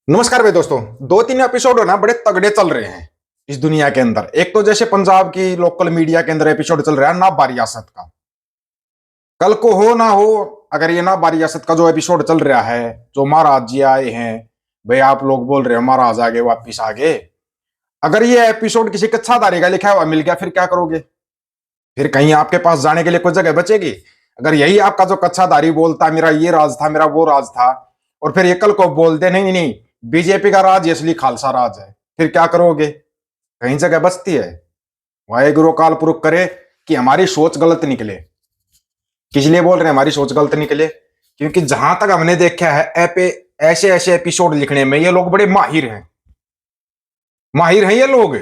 नमस्कार भाई दोस्तों। दो तीन एपिसोड ना बड़े तगड़े चल रहे हैं इस दुनिया के अंदर। एक तो जैसे पंजाब की लोकल मीडिया के अंदर एपिसोड चल रहा है ना बारियासत का। कल को हो ना हो, अगर ये ना बारियासत का जो एपिसोड चल रहा है, जो महाराज जी आए हैं, भाई आप लोग बोल रहे हो महाराज आगे वापिस आगे। अगर ये एपिसोड किसी कच्छाधारी का लिखा हुआ मिल गया फिर क्या करोगे? फिर कहीं आपके पास जाने के लिए कोई जगह बचेगी? अगर यही आपका जो कच्छाधारी बोलता मेरा ये राज था, मेरा वो राज था, और फिर ये कल को बोलते नहीं नहीं बीजेपी का राज ये असली खालसा राज है, फिर क्या करोगे? कहीं जगह बचती है? वाहेगुरु काल पुरुष करे कि हमारी सोच गलत निकले। किस लिए बोल रहे हैं हमारी सोच गलत निकले? क्योंकि जहां तक हमने देखा है ऐसे ऐसे एपिसोड लिखने में ये लोग बड़े माहिर हैं। माहिर हैं ये लोग।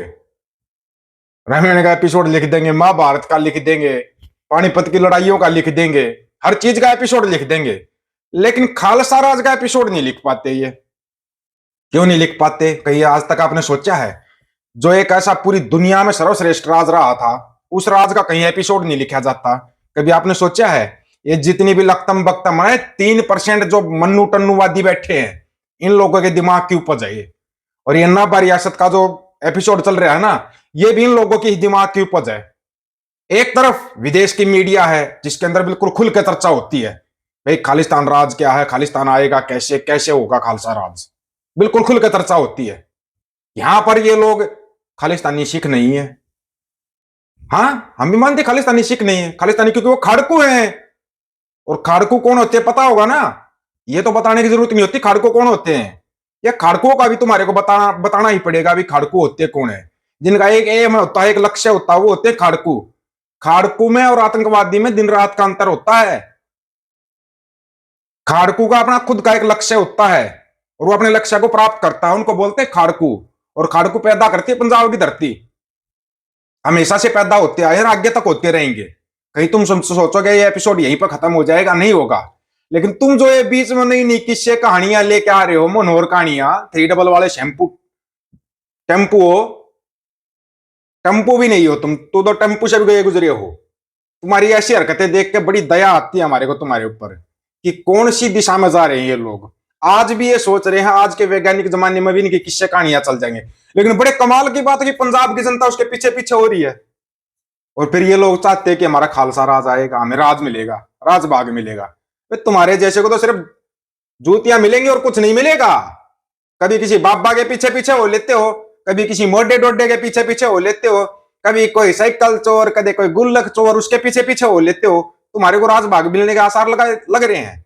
रामायण का एपिसोड लिख देंगे, महाभारत का लिख देंगे, पानीपत की लड़ाइयों का लिख देंगे, हर चीज का एपिसोड लिख देंगे। लेकिन खालसा राज का एपिसोड नहीं लिख पाते ये। क्यों नहीं लिख पाते? कहीं आज तक आपने सोचा है? जो एक ऐसा पूरी दुनिया में सर्वश्रेष्ठ राज रहा था, उस राज का कहीं एपिसोड नहीं लिखा जाता। कभी आपने सोचा है ये जितनी भी लकतम बकतम है 3% जो मन्नू टन्नूवादी बैठे हैं, इन लोगों के दिमाग की उपज है ये। और ये नब्बा रियासत का जो एपिसोड चल रहा है ना, ये भी इन लोगों की दिमाग की उपज है। एक तरफ विदेश की मीडिया है जिसके अंदर बिल्कुल खुल के चर्चा होती है, भाई खालिस्तान राज क्या है, खालिस्तान आएगा कैसे, कैसे होगा खालसा राज, बिल्कुल खुल के चर्चा होती है। यहां पर ये लोग खालिस्तानी सिख नहीं है। हाँ, हम भी मानते खालिस्तानी सिख नहीं है, खालिस्तानी क्योंकि वो खाड़कू हैं। और खाड़कू कौन होते हैं पता होगा ना? ये तो बताने की जरूरत नहीं होती खाड़कू कौन होते हैं। ये खाड़कुओं का भी तुम्हारे को बताना बताना ही पड़ेगा भी खाड़कू होते कौन है। जिनका एक एम होता है, एक लक्ष्य होता है, वो होते हैं खाड़कू। खाड़कू में और आतंकवादी में दिन रात का अंतर होता है। खाड़कू का अपना खुद का एक लक्ष्य होता है और वो अपने लक्ष्य को प्राप्त करता है, उनको बोलते हैं खाड़कू। और खाड़कू पैदा करती है पंजाब की धरती। हमेशा से पैदा होते आए और आगे तक होते रहेंगे। कहीं तुम सोचोगे ये एपिसोड यहीं पर खत्म हो जाएगा? नहीं होगा। लेकिन तुम जो ये बीच में नई नई किस्से कहानियां लेके आ रहे हो, मनोहर कहानियां, 3 डबल वाले शैम्पू टेम्पू हो। टेम्पू भी नहीं हो तुम तो टेम्पू से भी गए गुजरे हो। तुम्हारी ऐसी हरकतें देख के बड़ी दया आती है हमारे को तुम्हारे ऊपर कि कौन सी दिशा में जा रहे हैं ये लोग। आज भी ये सोच रहे हैं आज के वैज्ञानिक जमाने में भी इनकी किस्से कहानियां चल जाएंगे। लेकिन बड़े कमाल की बात है कि पंजाब की जनता उसके पीछे पीछे हो रही है। और फिर ये लोग चाहते हैं कि हमारा खालसा राज आएगा, हमें राज मिलेगा, राजबाग मिलेगा। फिर तुम्हारे जैसे को तो सिर्फ जूतियां मिलेंगी और कुछ नहीं मिलेगा। कभी किसी बाबा के पीछे पीछे हो लेते हो, कभी किसी मोडे डोडे के पीछे पीछे हो लेते हो, कभी कोई साइकिल चोर, कभी कोई गुल्लक चोर, उसके पीछे पीछे हो लेते हो। तुम्हारे को राजबाग मिलने के आसार लग रहे हैं।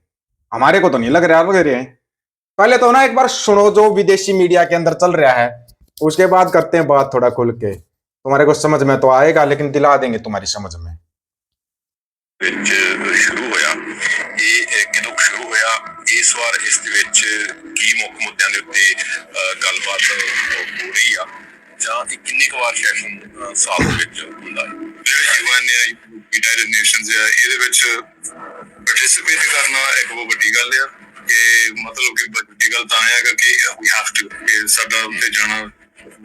हमारे को तो नहीं लग रहे हैं। पहले तो ना एक बार सुनो जो विदेशी मीडिया के अंदर चल रहा है, उसके बाद करते हैं बात थोड़ा खुल के। तुम्हारे को समझ में तो आएगा, लेकिन दिला देंगे तुम्हारी समझ में। ਵਿੱਚ ਸ਼ੁਰੂ ਹੋਇਆ ਇਹ ਕਿਦੋਂ ਸ਼ੁਰੂ ਹੋਇਆ ਇਸ ਵਾਰ ਇਸ ਦੇ ਵਿੱਚ ਕੀ ਮੁੱਖ ਮੁੱਦਿਆਂ ਦੇ ਉੱਤੇ ਗੱਲਬਾਤ ਹੋ ਰਹੀ ਆ ਜਾਂ ਇਹ ਕਿੰਨੀ ਕੁ ਵਾਰ ਸੈਸ਼ਨ ਸਾਲ ਦੇ ਵਿੱਚ ਹੁੰਦਾ ਹੈ। ਜਿਹੜੇ ਯੂਐਨ ਯੂਨਾਈਟਿਡ ਨੇਸ਼ਨਸ ਆ ਇਹਦੇ ਵਿੱਚ ਪਾਰਟਿਸਿਪੇਟ ਕਰਨਾ ਇੱਕ ਬਹੁਤ ਵੱਡੀ ਗੱਲ ਆ ਕਿ ਮਤਲਬ ਕਿ ਵੱਡੀ ਗੱਲ ਤਾਂ ਆ ਕਿ ਵੀ ਹੈਵ ਟੂ ਸਾਡਾ ਉੱਤੇ ਜਾਣਾ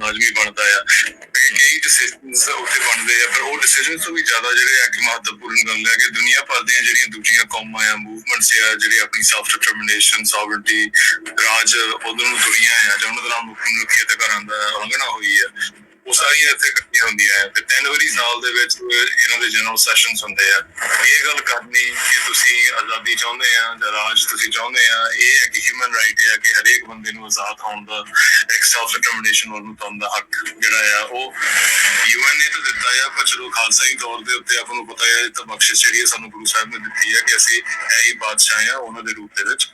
ਲਾਜ਼ਮੀ ਬਣਦਾ ਆ। ਕਈ ਡਿਸੀਜਨਸ ਉੱਥੇ ਬਣਦੇ ਆ, ਪਰ ਉਹ ਡਿਸੀਜਨ ਤੋਂ ਵੀ ਜ਼ਿਆਦਾ ਜਿਹੜੇ ਇੱਕ ਮਹੱਤਵਪੂਰਨ ਗੱਲ ਹੈ ਕਿ ਦੁਨੀਆ ਭਰ ਦੀਆਂ ਜਿਹੜੀਆਂ ਦੂਜੀਆਂ ਕੌਮਾਂ ਆ, ਮੂਵਮੈਂਟਸ ਆ, ਜਿਹੜੇ ਆਪਣੀ ਸੈਲਫ ਡਿਟਰਮੀਨੇਸ਼ਨ, ਸੋਵਰਨਟੀ, ਰਾਜ ਉਧਰ ਨੂੰ ਤੁਰੀਆਂ ਆ ਜਾਂ ਉਹਨਾਂ ਦੇ ਨਾਲ ਮਨੁੱਖੀ ਅਧਿਕਾਰਾਂ ਦਾ ਉਲੰਘਣਾ ਹੋਈ ਆ, ਉਹ ਸਾਰੀਆਂ ਇੱਥੇ ਇਕੱਠੀਆਂ ਹੁੰਦੀਆਂ ਆ। ਤੇ 3 ਵਾਰੀ ਸਾਲ ਦੇ ਵਿੱਚ ਇਹਨਾਂ ਦੇ ਜਨਰਲ ਸੈਸ਼ਨਸ ਹੁੰਦੇ ਆ। ਇਹ ਗੱਲ ਕਰਨੀ ਕਿ ਤੁਸੀਂ ਆਜ਼ਾਦੀ ਚਾਹੁੰਦੇ ਆ ਜਾਂ ਰਾਜ ਤੁਸੀਂ ਚਾਹੁੰਦੇ ਆ, ਇਹ ਇੱਕ ਹਿਊਮਨ ਰਾਈਟ ਆ ਕਿ ਹਰੇਕ ਬੰਦੇ ਨੂੰ ਆਜ਼ਾਦ ਹੋਣ ਦਾ, ਇੱਕ ਸੈਲਫ ਡਿਟਰਮੀਨੇਸ਼ਨ ਉਹਨੂੰ ਪਾਉਣ ਦਾ ਹੱਕ ਜਿਹੜਾ ਆ ਉਹ ਯੂਐਨ ਨੇ ਤਾਂ ਦਿੱਤਾ ਆ। ਪਰ ਚਲੋ ਖਾਲਸਾਈ ਤੌਰ ਦੇ ਉੱਤੇ ਆਪਾਂ ਨੂੰ ਪਤਾ ਹੈ ਤਾਂ ਬਖਸ਼ਿਸ਼ ਜਿਹੜੀ ਸਾਨੂੰ ਗੁਰੂ ਸਾਹਿਬ ਨੇ ਦਿੱਤੀ ਹੈ ਕਿ ਅਸੀਂ ਇਹ ਹੀ ਬਾਦਸ਼ਾਹ ਆ ਉਹਨਾਂ ਦੇ ਰੂਪ ਦੇ ਵਿੱਚ।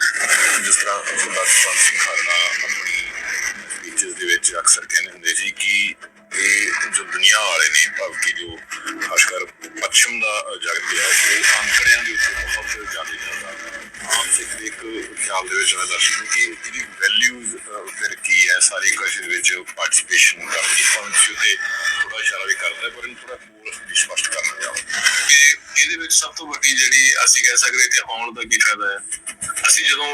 ਜਿਸ ਤਰ੍ਹਾਂ ਸਰਦਾਰ ਜਸਵੰਤ ਸਿੰਘ ਖਾਲੜਾ ਆਪਣੀ ਸਪੀਚਸ ਦੇ ਵਿੱਚ ਅਕਸਰ ਕਹਿੰਦੇ ਹੁੰਦੇ ਸੀ ਕਿ ਇਹ ਜੋ ਦੁਨੀਆ ਵਾਲੇ ਨੇ ਭਾਵ ਕਿ ਜੋ ਖਾਸ ਕਰ ਪੱਛਮ ਦਾ ਜਗਤ ਆ ਉਹ ਅੰਕੜਿਆਂ ਦੇ ਉੱਤੇ ਬਹੁਤ ਜ਼ਿਆਦਾ ਜਾਂਦਾ ਆਮ ਸਿੱਖ ਦੇ ਇੱਕ ਖਿਆਲ ਦੇ ਵਿੱਚ ਮੈਂ ਦੱਸਦਾ ਕਿ ਇਹਦੀ ਵੈਲਿਊਜ਼ ਫਿਰ ਕੀ ਹੈ ਸਾਰੀ ਕੁਐਸਚਨ ਦੇ ਵਿੱਚ ਪਾਰਟਿਸਿਪੇਸ਼ਨ ਕਰਦੀ ਪਹੁੰਚ ਉੱਤੇ ਥੋੜਾ ਇਸ਼ਾਰਾ ਵੀ ਕਰਦਾ, ਪਰ ਇਹਨੂੰ ਥੋੜਾ ਹੋਰ ਸਪਸ਼ਟ ਕਰਨਾ ਚਾਹੁੰਦਾ ਕਿ ਇਹਦੇ ਵਿੱਚ ਸਭ ਤੋਂ ਵੱਡੀ ਜਿਹੜੀ ਅਸੀਂ ਕਹਿ ਸਕਦੇ ਕਿ ਆਉਣ ਦਾ ਕੀ ਫਾਇਦਾ ਹੈ। ਅਸੀਂ ਜਦੋਂ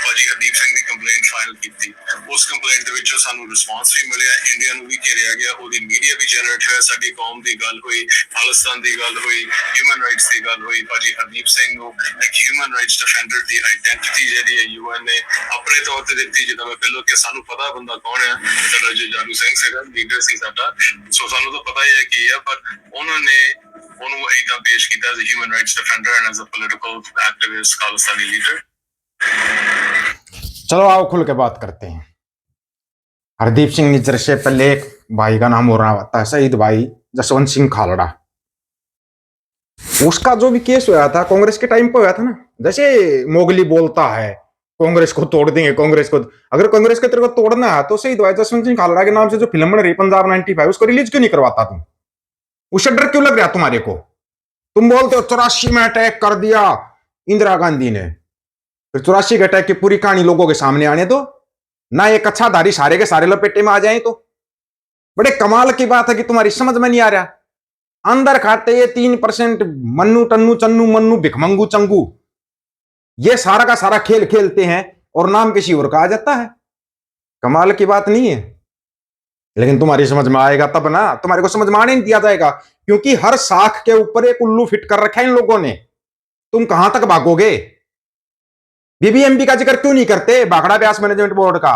ਭਾਜੀ ਹਰਦੀਪ ਸਿੰਘ ਦੀ ਕੰਪਲੇਂਟ ਫਾਈਲ ਕੀਤੀ ਉਸ ਉਸ ਕੰਪਲੇਂਟ ਦੇ ਵਿੱਚੋਂ ਸਾਨੂੰ ਰਿਸਪੌਂਸ ਵੀ ਮਿਲਿਆ, ਇੰਡੀਆ ਨੂੰ ਵੀ ਘੇਰਿਆ ਗਿਆ, ਉਹਦੀ ਮੀਡੀਆ ਵੀ ਜਨਰੇਟ ਹੋਇਆ, ਸਾਡੀ ਕੌਮ ਦੀ ਗੱਲ ਹੋਈ, ਖਾਲਿਸਤਾਨ ਦੀ ਗੱਲ ਹੋਈ, ਹਿਊਮਨ ਰਾਈਟਸ ਦੀ ਗੱਲ ਹੋਈ। ਭਾਜੀ ਹਰਦੀਪ ਸਿੰਘ ਨੂੰ ਇੱਕ ਹਿਊਮਨ ਰਾਈਟਸ ਡਿਫੈਂਡਰ ਦੀ ਆਈਡੈਂਟਿਟੀ ਜਿਹੜੀ ਹੈ UN ਨੇ ਆਪਣੇ ਤੌਰ ਤੇ ਦਿੱਤੀ। ਜਿੱਦਾਂ ਮੈਂ ਪਹਿਲਾਂ ਕਿ ਸਾਨੂੰ ਪਤਾ ਬੰਦਾ ਕੌਣ ਹੈ, ਸਾਡਾ ਜੁਝਾਰੂ ਸਿੰਘ ਸੀਗਾ, ਲੀਡਰ ਸੀ ਸਾਡਾ, ਸੋ ਸਾਨੂੰ ਤਾਂ ਪਤਾ ਹੀ ਹੈ ਕੀ ਹੈ, ਪਰ ਉਹਨਾਂ ਨੇ ਉਹਨੂੰ ਏਦਾਂ ਪੇਸ਼ ਕੀਤਾ as a human rights defender and as a political activist Khalistani leader. चलो आओ खुल के बात करते हैं। हरदीप सिंह निज्जर से पहले एक भाई का नाम हो रहा था शहीद भाई जसवंत सिंह खालड़ा। उसका जो भी केस हुआ था कांग्रेस के टाइम पे हुआ था ना, जैसे मोगली बोलता है कांग्रेस को तोड़ देंगे, कांग्रेस को अगर कांग्रेस के तेरे को तोड़ना है तो शहीद भाई जसवंत सिंह खालड़ा के नाम से जो फिल्म बन रही पंजाब 95 उसको रिलीज क्यों नहीं करवाता तुम? उसे डर क्यों लग रहा तुम्हारे को? तुम बोलते हो 84 में अटैक कर दिया इंदिरा गांधी ने, फिर 84 के अटैक की पूरी कहानी लोगों के सामने आने दो ना, एक अच्छाधारी सारे के सारे लपेटे में आ जाए तो। बड़े कमाल की बात है कि तुम्हारी समझ में नहीं आ रहा, अंदर खाते ये 3% मन्नू टन्नू चन्नू मन्नू भिखमंगू चंगू ये सारा का सारा खेल खेलते हैं और नाम किसी और का आ जाता है। कमाल की बात नहीं है, लेकिन तुम्हारी समझ में आएगा तब ना, तुम्हारे को समझ में आने नहीं दिया जाएगा, क्योंकि हर साख के ऊपर एक उल्लू फिट कर रखा है इन लोगों ने। तुम कहां तक भागोगे? बीबीएमबी का जिक्र क्यों नहीं करते, भाखड़ा ब्यास मैनेजमेंट बोर्ड का?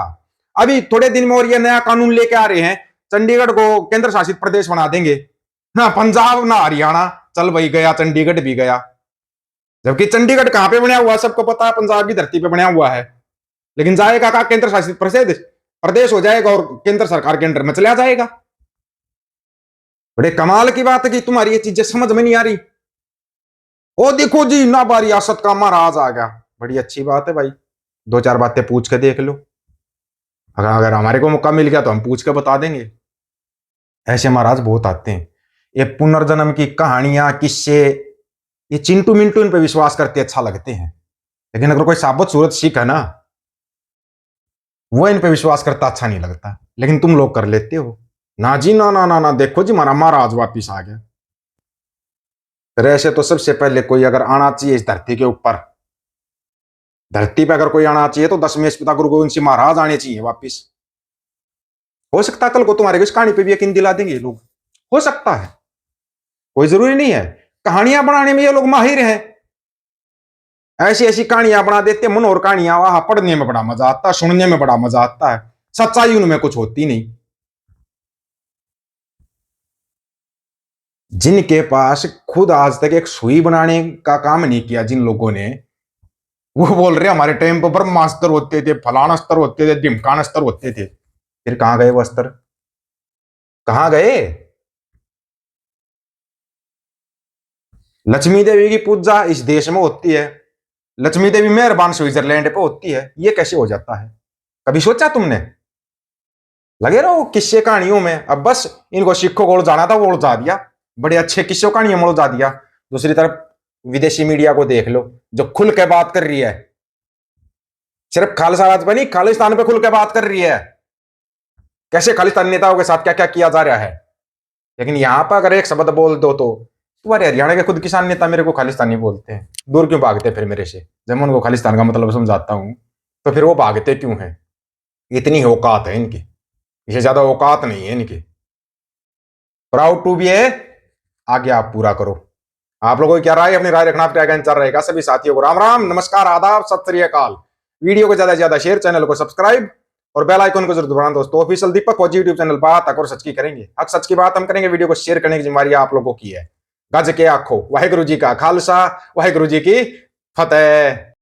अभी थोड़े दिन में और ये नया कानून लेके आ रहे हैं, चंडीगढ़ को केंद्र शासित प्रदेश बना देंगे, ना पंजाब ना हरियाणा, चल भाई गया चंडीगढ़ भी गया। जबकि चंडीगढ़ कहां पे बना हुआ है सबको पता है, पंजाब की धरती पे बना हुआ है, लेकिन जाएगा कहा केंद्र शासित प्रदेश हो जाएगा और केंद्र सरकार के अंडर में चला जाएगा। बड़े कमाल की बात है कि तुम्हारी ये चीजें समझ में नहीं आ रही। ओ देखो जी नाबा रियासत का महाराज आ गया, बड़ी अच्छी बात है भाई, 2-4 बातें पूछ के देख लो, अगर हमारे को मौका मिल गया तो हम पूछ के बता देंगे। ऐसे महाराज बहुत आते हैं, ये पुनर्जन्म की कहानियां किस्से, ये चिंटू मिंटू इन पे विश्वास करते अच्छा लगते हैं, लेकिन अगर कोई साबुत सूरत सिख है ना, वो इन पे विश्वास करता अच्छा नहीं लगता, लेकिन तुम लोग कर लेते हो। ना जी ना ना ना ना, देखो जी हमारा महाराज वापिस आ गया। फिर ऐसे तो सबसे पहले कोई अगर आना चाहिए इस धरती के ऊपर, धरती पे अगर कोई आना चाहिए तो 10वें पिता गुरु गोविंद सिंह महाराज आने चाहिए वापिस। हो सकता है कल को तुम्हारे को इस कहानी पे भी यकीन दिला देंगे ये लोग, हो सकता है, कोई जरूरी नहीं है। कहानियां बनाने में ये लोग माहिर हैं, ऐसी ऐसी कहानियां बना देते, मनोहर कहानियां, वहां पढ़ने में बड़ा मजा आता है, सुनने में बड़ा मजा आता है, सच्चाई उनमें कुछ होती नहीं। जिनके पास खुद आज तक एक सुई बनाने का काम नहीं किया जिन लोगों ने, वो बोल रहे हमारे टाइम पर ब्रह्मास्त्र होते थे, फलाना अस्त्र होते थे, ढिमकान अस्त्र होते थे। फिर कहां गए वो अस्त्र, कहां गए? लक्ष्मी देवी की पूजा इस देश में होती है, लक्ष्मी देवी मेहरबान स्विट्जरलैंड पे होती है, ये कैसे हो जाता है? कभी सोचा तुमने? लगे रहो किस्से कहानियों में, अब बस इनको सिखों को उलझाना था, वो उलझा दिया, बड़े अच्छे किस्सों कहानियों में उलझा दिया। दूसरी तरफ विदेशी मीडिया को देख लो जो खुल के बात कर रही है, सिर्फ खालिस्तान राज पे नहीं, खालिस्तान पे खुल के बात कर रही है, कैसे खालिस्तानी नेताओं के साथ क्या क्या किया जा रहा है। लेकिन यहां पर अगर एक शब्द बोल दो तो तुम्हारे हरियाणा के खुद किसान नेता मेरे को खालिस्तानी बोलते हैं, दूर क्यों भागते फिर मेरे से? जब मैं उनको खालिस्तान का मतलब समझाता हूं तो फिर वो भागते क्यों हैं? इतनी औकात है इनकी, इससे ज्यादा औकात नहीं है इनकी। प्राउड टू बी है, आगे आप पूरा करो। आप लोगों की क्या राय, अपनी राय रखना चल रहेगा। सभी साथियों को राम राम, नमस्कार, आदाब, सत श्री अकाल। वीडियो को ज्यादा से ज्यादा शेयर, चैनल को सब्सक्राइब और बेल आइकन को जरूर दबाना दोस्तों। ऑफिशियल दीपक फौजी यूट्यूब चैनल बात और सच की करेंगे, हक सच की बात हम करेंगे। वीडियो को शेयर करने की जिम्मेदारी आप लोगों की है। गज के आखो, वाहिगुरु जी का खालसा, वाहिगुरु जी की फतेह।